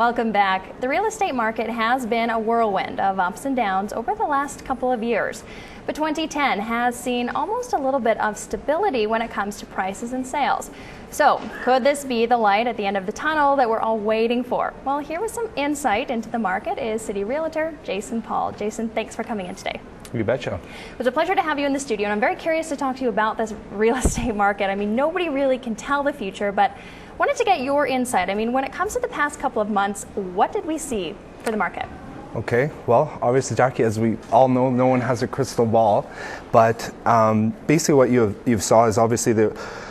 Welcome back. The real estate market has been a whirlwind of ups and downs over the last couple of years. But 2010 has seen almost a little bit of stability when it comes to prices and sales. So, could this be the light at the end of the tunnel that we're all waiting for? Well, here with some insight into the market is City Realtor Jason Paul. Jason, thanks for coming in today. You betcha. It was a pleasure to have you in the studio, and I'm very curious to talk to you about this real estate market. I mean, nobody really can tell the future, but wanted to get your insight. I mean, when it comes to the past couple of months, what did we see for the market? Okay, well, obviously, Jackie, as we all know, no one has a crystal ball, but basically what you've saw is obviously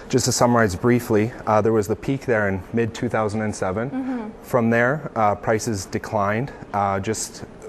just to summarize briefly, there was the peak there in mid-2007. Mm-hmm. From there, prices declined.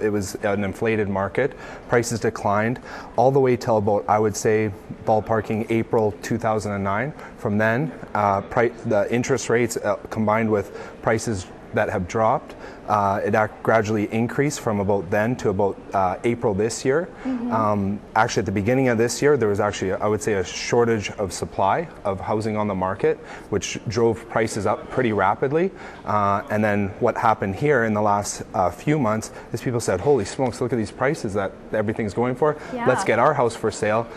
It was an inflated market. Prices declined all the way till about, I would say, ballparking April 2009. From then, the interest rates combined with prices that have dropped, it gradually increased from about then to about April this year. Mm-hmm. Actually, at the beginning of this year, there was actually, I would say, a shortage of supply of housing on the market, which drove prices up pretty rapidly. And then what happened here in the last few months is people said, holy smokes, look at these prices that everything's going for. Yeah. Let's get our house for sale.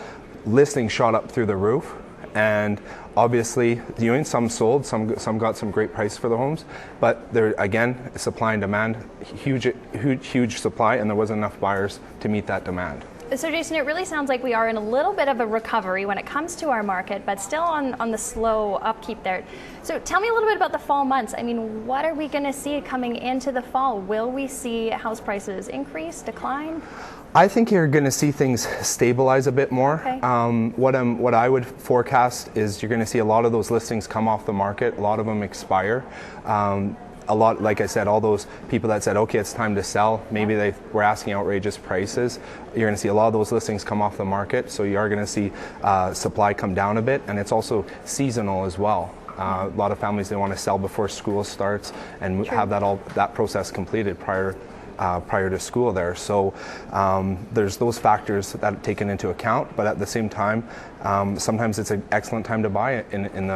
Listings shot up through the roof. And obviously, some sold, some got some great price for the homes, but there again, supply and demand, huge supply, and there wasn't enough buyers to meet that demand. So Jason, it really sounds like we are in a little bit of a recovery when it comes to our market, but still on the slow upkeep there. So tell me a little bit about the fall months. I mean, what are we going to see coming into the fall? Will we see house prices increase, decline? I think you're going to see things stabilize a bit more. Okay. What I would forecast is you're going to see a lot of those listings come off the market. A lot of them expire. A lot, like I said, all those people that said, okay, it's time to sell, maybe they were asking outrageous prices. You're going to see a lot of those listings come off the market. So you are going to see supply come down a bit, and it's also seasonal as well. A lot of families, they want to sell before school starts and have that process completed prior to school there. So there's those factors that are taken into account, but at the same time, sometimes it's an excellent time to buy it in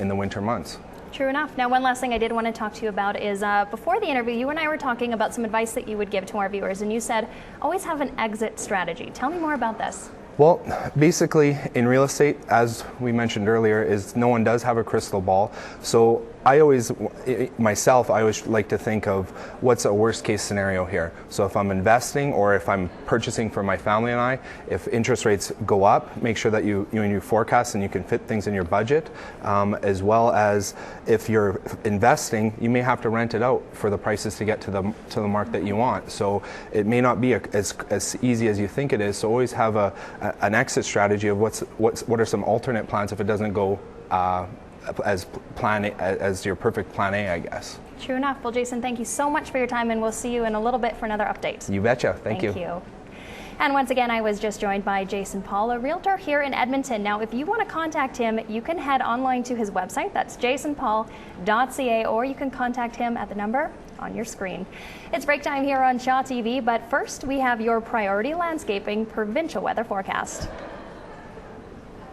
the winter months. True enough. Now, one last thing I did want to talk to you about is before the interview, you and I were talking about some advice that you would give to our viewers, and you said always have an exit strategy. Tell me more about this. Well, basically in real estate, as we mentioned earlier, is no one does have a crystal ball. So I always like to think of what's a worst case scenario here. So if I'm investing or if I'm purchasing for my family and I, if interest rates go up, make sure that you forecast and you can fit things in your budget, as well as if you're investing, you may have to rent it out for the prices to get to the mark that you want. So it may not be as easy as you think it is. So always have an exit strategy of what are some alternate plans if it doesn't go as your perfect plan A, I guess. True enough. Well, Jason, thank you so much for your time, and we'll see you in a little bit for another update. You betcha. Thank you. And once again, I was just joined by Jason Paul, a realtor here in Edmonton. Now, if you want to contact him, you can head online to his website. That's jasonpaul.ca, or you can contact him at the number on your screen. It's break time here on Shaw TV, but first we have your Priority Landscaping provincial weather forecast.